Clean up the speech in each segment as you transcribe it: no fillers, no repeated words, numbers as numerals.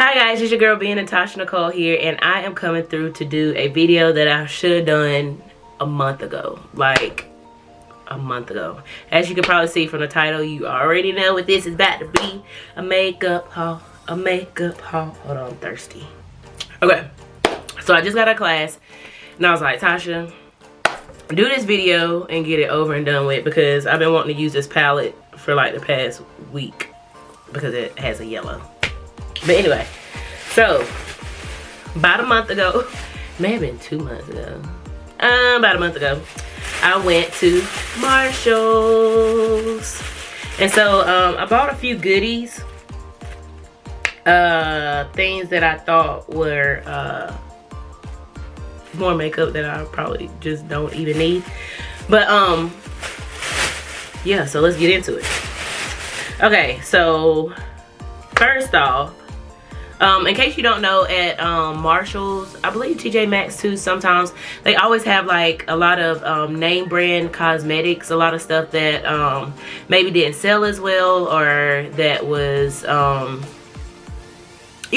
Hi guys, it's your girl Beingnatashanicole here, and I am coming through to do a video that I should have done a month ago. Like a month ago. As you can probably see from the title, you already know what this is about to be. A makeup haul. A makeup haul. Hold on, I'm thirsty. Okay. So I just got out of class and I was like, Tasha, do this video and get it over and done with, because I've been wanting to use this palette for like the past week because it has a yellow. But anyway, so about a month ago, may have been 2 months ago, about a month ago, I went to Marshall's. And so I bought a few goodies, things that I thought were more makeup that I probably just don't even need. But yeah, so let's get into it. Okay, so first off, in case you don't know, at Marshall's, I believe TJ Maxx too, sometimes they always have like a lot of name brand cosmetics, a lot of stuff that maybe didn't sell as well, or that was you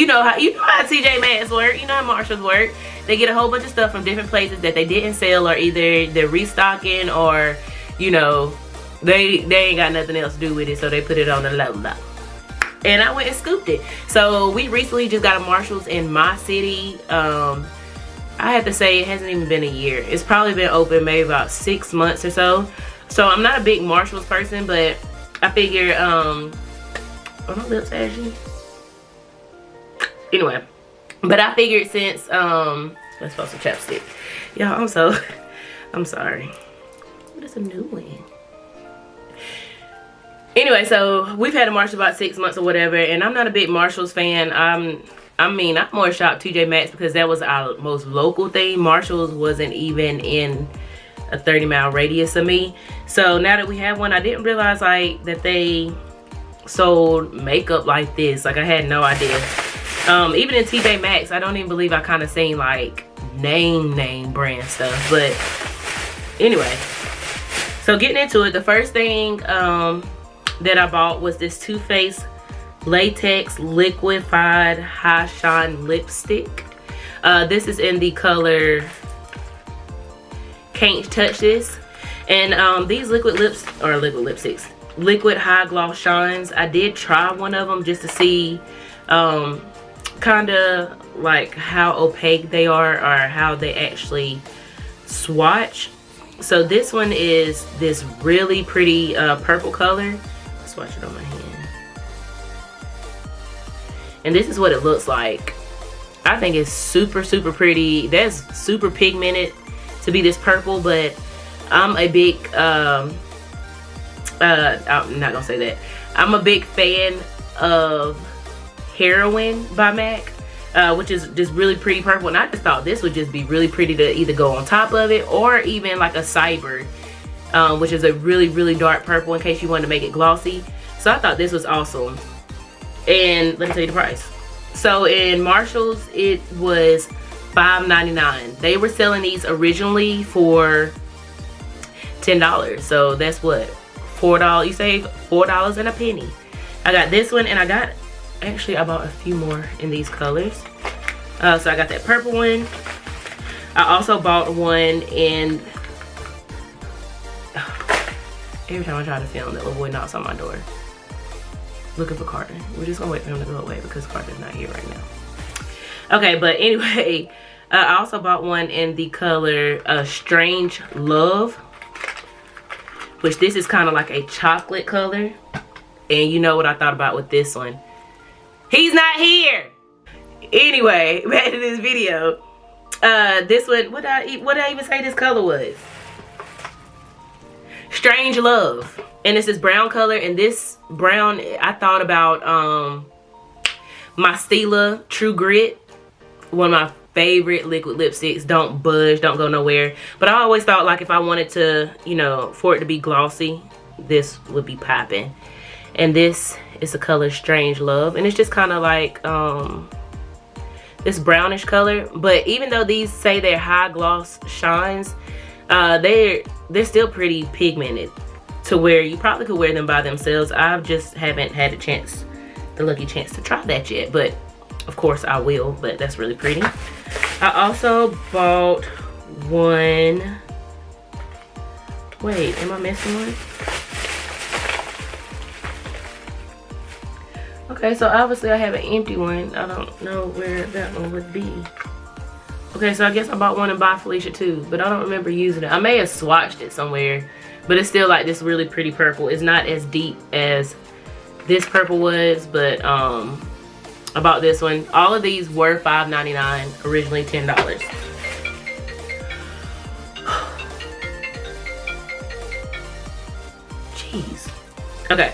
know how TJ Maxx work, you know how Marshall's work. They get a whole bunch of stuff from different places that they didn't sell, or either they're restocking, or you know they ain't got nothing else to do with it, so they put it on the low. And I went and scooped it. So we recently just got a Marshall's in my city. I have to say it hasn't even been a year. It's probably been open maybe about 6 months or so. So I'm not a big Marshall's person, but I figure, are my lips ashy? Anyway, but I figured since, let's put some chapstick. Y'all, I'm sorry. What is a new one? Anyway, so we've had a Marshall about 6 months or whatever, and I'm not a big Marshall's fan. I'm more shocked TJ Maxx, because that was our most local thing. Marshall's wasn't even in a 30-mile radius of me. So now that we have one, I didn't realize like that they sold makeup like this. Like, I had no idea. Even in TJ Maxx, I don't even believe I kind of seen like name brand stuff. But anyway, so getting into it, the first thing that I bought was this Too Faced Latex Liquefied High Shine Lipstick. This is in the color Can't Touch This. And these liquid lipsticks, liquid high gloss shines, I did try one of them just to see kind of like how opaque they are, or how they actually swatch. So this one is this really pretty purple color. Swatch it on my hand, and this is what it looks like. I think it's super pretty. That's super pigmented to be this purple, but I'm a big I'm not gonna say that. I'm a big fan of Heroine by MAC, which is just really pretty purple, and I just thought this would just be really pretty to either go on top of it, or even like a Cyber, which is a really dark purple, in case you wanted to make it glossy. So I thought this was awesome. And let me tell you the price. So in Marshall's, it was $5.99. They were selling these originally for $10. So that's what, $4. You save $4 and a penny. I got this one, and I bought a few more in these colors. So I got that purple one. I also bought one in, every time I try to film, that little boy knocks on my door looking for Carter. We're just gonna wait for him to go away because Carter's not here right now. Okay, but anyway, I also bought one in the color Strange Love, which this is kind of like a chocolate color. And you know what I thought about with this one? He's not here. Anyway, back to this video. This one, what did I even say this color was? Strange Love. And it's this brown color, and this brown, I thought about my Stila True Grit, one of my favorite liquid lipsticks. Don't budge, don't go nowhere. But I always thought like if I wanted to, you know, for it to be glossy, this would be popping. And this is the color Strange Love, and it's just kind of like this brownish color. But even though these say they're high gloss shines, they're still pretty pigmented, to where you probably could wear them by themselves. I just haven't had the lucky chance to try that yet. But Of course I will, but that's really pretty. I also bought one. Wait, am I missing one? Okay, so obviously I have an empty one. I don't know where that one would be. Okay, so I guess I bought one in By Felicia too, but I don't remember using it. I may have swatched it somewhere, but it's still like this really pretty purple. It's not as deep as this purple was, but I bought this one. All of these were $5.99, originally $10. Jeez. Okay.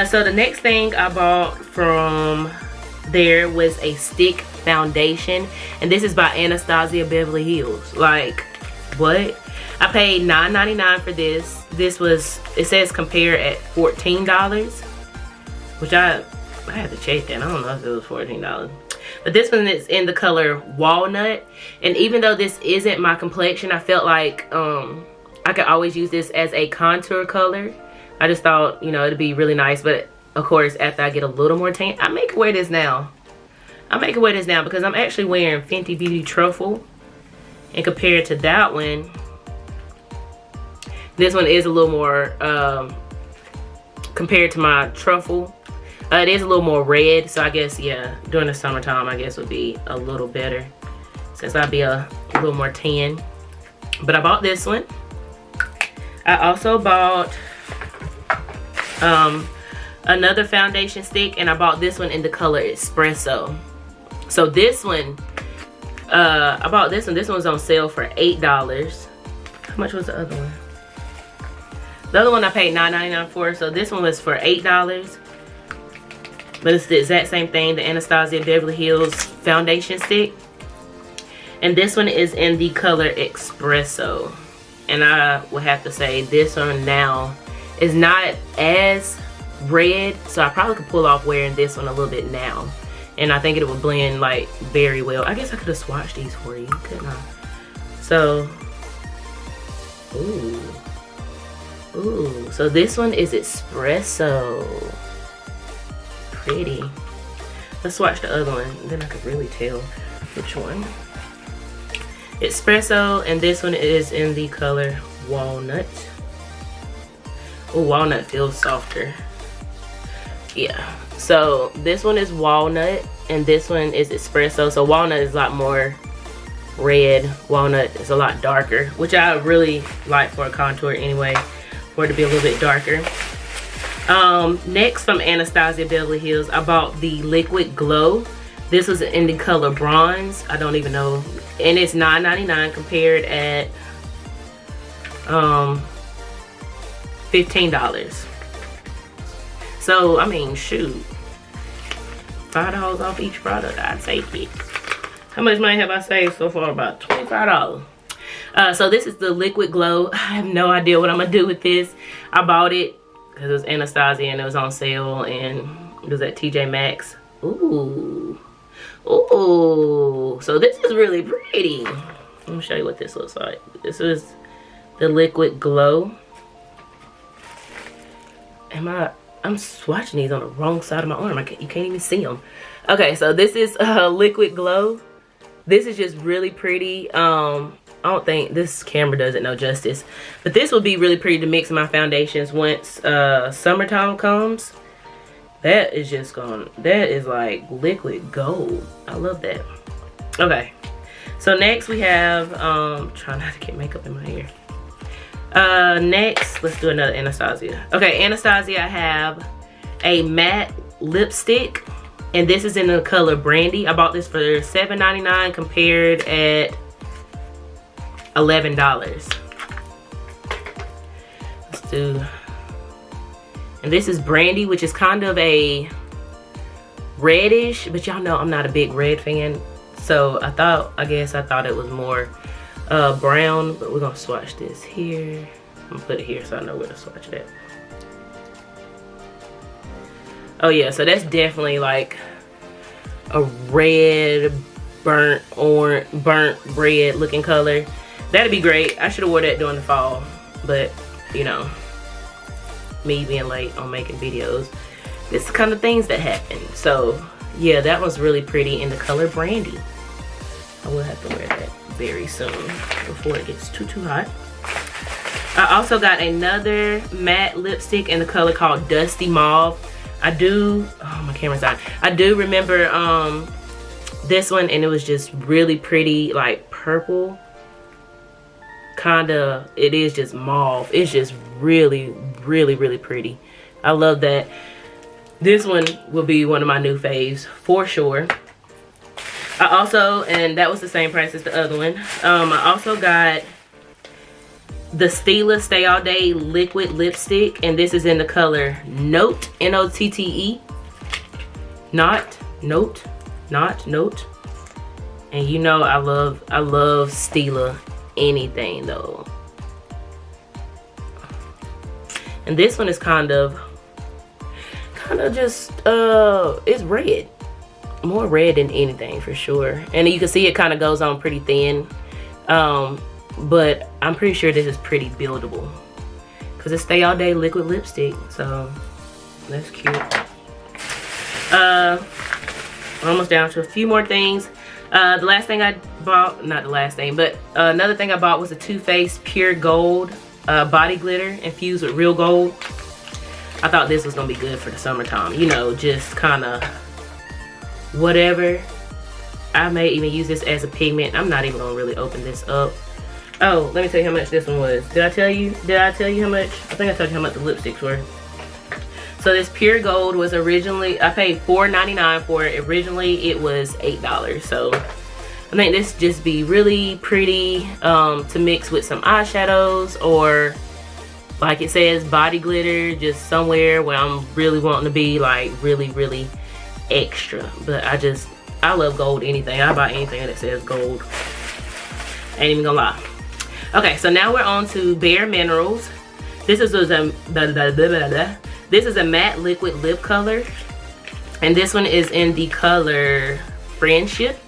So the next thing I bought from there was a stick foundation, and this is by Anastasia Beverly Hills. Like, what? I paid $9.99 for this. This was, it says compare at $14, which I had to check that. I don't know if it was $14. But this one is in the color Walnut, and even though this isn't my complexion, I felt like I could always use this as a contour color. I just thought, you know, it'd be really nice. But of course, after I get a little more tan, I may wear this now. I may wear this now because I'm actually wearing Fenty Beauty Truffle, and compared to that one, this one is a little more compared to my Truffle. It is a little more red, so I guess, yeah, during the summertime, I guess would be a little better since I'd be a little more tan. But I bought this one. I also bought another foundation stick, and I bought this one in the color Espresso. So this one, I bought this one. This one was on sale for $8. How much was the other one? The other one I paid $9.99 for, so this one was for $8. But it's the exact same thing, the Anastasia Beverly Hills foundation stick. And this one is in the color Espresso. And I would have to say this one now is not as red, so I probably could pull off wearing this one a little bit now. And I think it would blend like very well. I guess I could have swatched these for you, couldn't I? So, ooh, so this one is Espresso. Pretty. Let's swatch the other one, then I could really tell which one. Espresso, and this one is in the color Walnut. Oh, Walnut feels softer. Yeah, so this one is Walnut, and this one is Espresso. So Walnut is a lot more red. Walnut is a lot darker, which I really like for a contour anyway, for it to be a little bit darker. Next, from Anastasia Beverly Hills, I bought the Liquid Glow. This was in the color Bronze. I don't even know. And it's $9.99 compared at $15. So, I mean, shoot. $5 off each product. I'd take it. How much money have I saved so far? About $25. So this is the Liquid Glow. I have no idea what I'm going to do with this. I bought it because it was Anastasia and it was on sale, and it was at TJ Maxx. Ooh. Ooh. So this is really pretty. Let me show you what this looks like. This is the Liquid Glow. I'm swatching these on the wrong side of my arm. You can't even see them. Okay, so this is Liquid Glow. This is just really pretty. I don't think this camera does it no justice, but this will be really pretty to mix in my foundations once summertime comes. That is just that is like liquid gold. I love that. Okay, so next we have trying not to get makeup in my hair. Next, let's do another Anastasia. Okay, Anastasia, I have a matte lipstick, and this is in the color Brandy. I bought this for $7.99 compared at $11. Let's do, and this is Brandy, which is kind of a reddish, but y'all know I'm not a big red fan, so I guess I thought it was more brown, but we're gonna swatch this here. I'm gonna put it here so I know where to swatch it at. Oh yeah, so that's definitely like a red, burnt red looking color. That'd be great. I should have wore that during the fall, but you know, me being late on making videos, this is the kind of things that happen. So yeah, that was really pretty in the color Brandy. I will have to wear that very soon before it gets too hot. I also got another matte lipstick in the color called Dusty Mauve. Oh, my camera's on. I do remember this one, and it was just really pretty, like purple. Kinda, it is just mauve. It's just really, really, really pretty. I love that. This one will be one of my new faves for sure. I also, and that was the same price as the other one. I also got the Stila Stay All Day Liquid Lipstick, and this is in the color Note, N-O-T-T-E. Not Note. And you know I love Stila anything though. And this one is kind of just it's red. More red than anything for sure. And you can see it kind of goes on pretty thin. But I'm pretty sure this is pretty buildable because it's Stay All Day liquid lipstick, so that's cute. We're almost down to a few more things. The last thing I bought, not the last thing, but another thing I bought was a Too Faced Pure Gold body glitter infused with real gold. I thought this was gonna be good for the summertime, you know, just kind of whatever. I may even use this as a pigment. I'm not even gonna really open this up. Oh, let me tell you how much this one was. Did I tell you how much? I think I told you how much the lipsticks were. So this Pure Gold was originally, I paid $4.99 for it. Originally it was $8. So I think this just be really pretty to mix with some eyeshadows, or like it says, body glitter, just somewhere where I'm really wanting to be like really, really extra. But I love gold anything. I buy anything that says gold. Ain't even gonna lie. Okay, so now we're on to Bare Minerals. This is a matte liquid lip color, and this one is in the color Friendship.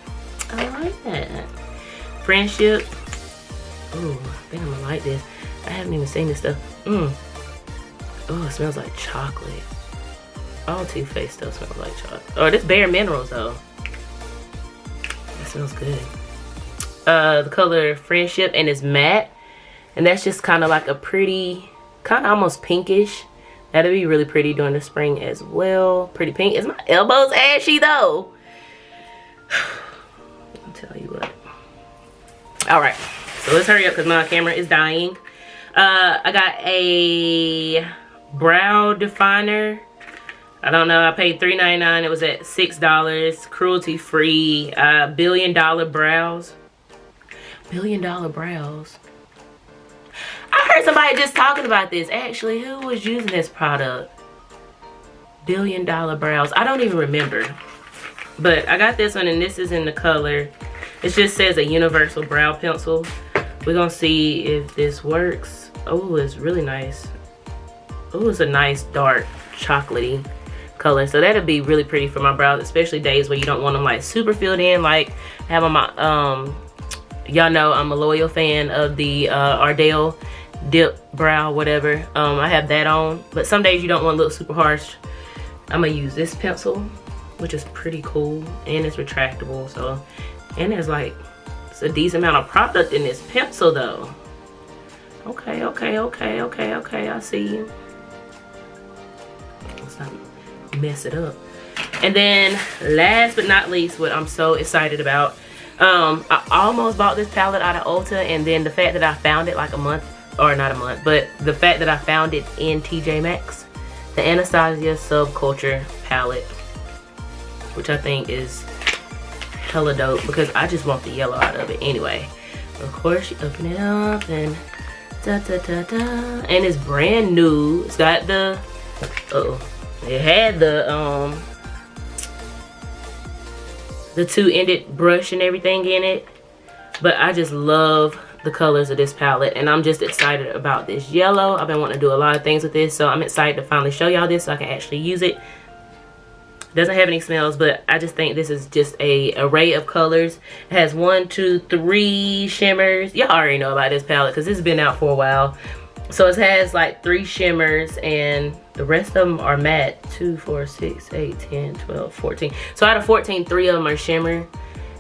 I like that. Friendship. Ooh, I think I'm gonna like this. I haven't even seen this stuff. Oh, it smells like chocolate. All Too Faced stuff smells like chocolate. Oh, this Bare Minerals though. That smells good. The color Friendship, and it's matte, and that's just kind of like a pretty, kind of almost pinkish. That'll be really pretty during the spring as well. Pretty pink. Is my elbows ashy though? I'll tell you what. All right, so let's hurry up because my camera is dying. I got a brow definer. I don't know, I paid $3.99. It was at $6, cruelty free. Billion Dollar Brows. Billion Dollar Brows. I heard somebody just talking about this. Actually, who was using this product? Billion Dollar Brows. I don't even remember. But I got this one, and this is in the color. It just says a universal brow pencil. We're gonna see if this works. Oh, it's really nice. Oh, it's a nice dark chocolatey color. So that'll be really pretty for my brows, especially days where you don't want them like super filled in. Like I have on my y'all know I'm a loyal fan of the Ardell dip brow, whatever. I have that on, but some days you don't want to look super harsh. I'm gonna use this pencil, which is pretty cool, and it's retractable. So, and there's like, it's a decent amount of product in this pencil though. Okay, I see you. Let's not mess it up. And then last but not least, what I'm so excited about, I almost bought this palette out of Ulta, and then the fact that I found it like a month, or not a month, but the fact that I found it in TJ Maxx, the Anastasia Subculture palette, which I think is hella dope because I just want the yellow out of it anyway. Of course, you open it up and and it's brand new. It's got the it had the two-ended brush and everything in it, but I just love the colors of this palette, and I'm just excited about this yellow. I've been wanting to do a lot of things with this, so I'm excited to finally show y'all this so I can actually use it. Doesn't have any smells, but I just think this is just a array of colors. It has 1, 2, 3 shimmers. Y'all already know about this palette because it's been out for a while. So it has like 3 shimmers and The rest of them are matte. 2, 4, 6, 8, 10, 12, 14. So out of 14, 3 of them are shimmer.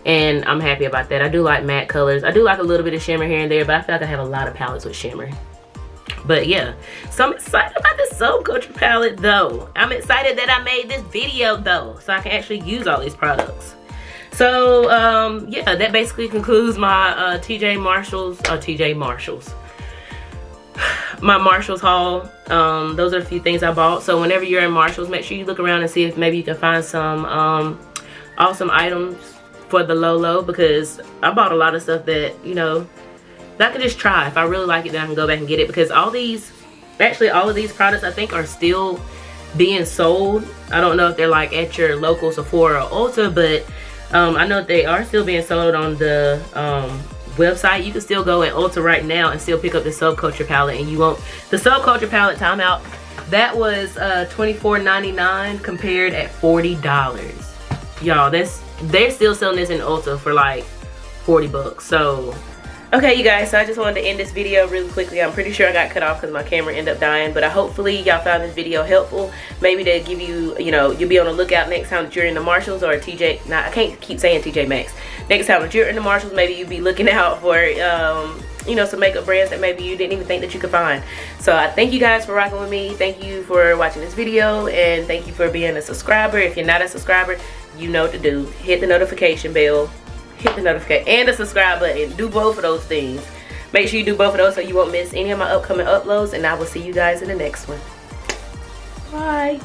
And I'm happy about that. I do like matte colors. I do like a little bit of shimmer here and there, but I feel like I have a lot of palettes with shimmer. But yeah, so I'm excited about this Soap Culture palette though. I'm excited that I made this video though, so I can actually use all these products. So yeah, that basically concludes my my Marshalls haul. Those are a few things I bought. So whenever you're in Marshalls, make sure you look around and see if maybe you can find some awesome items for the low, because I bought a lot of stuff that, you know, that I could just try. If I really like it, then I can go back and get it, because all of these products I think are still being sold. I don't know if they're like at your local Sephora or Ulta, but I know they are still being sold on the website. You can still go at Ulta right now and still pick up the Soap Culture palette, and you won't. The Soap Culture palette, timeout, that was $24.99 compared at $40. Y'all, they're still selling this in Ulta for like 40 bucks. So okay, you guys, so I just wanted to end this video really quickly. I'm pretty sure I got cut off because my camera ended up dying, but hopefully y'all found this video helpful. Maybe to give you, you know, you'll be on the lookout next time that you're in the Marshalls or TJ. Nah, I can't keep saying TJ Maxx. Next time that you're in the Marshalls, maybe you'll be looking out for, you know, some makeup brands that maybe you didn't even think that you could find. So I thank you guys for rocking with me. Thank you for watching this video, and thank you for being a subscriber. If you're not a subscriber, you know what to do. Hit the notification bell. Hit the notification and the subscribe button. Do both of those things. Make sure you do both of those so you won't miss any of my upcoming uploads, and I will see you guys in the next one. Bye.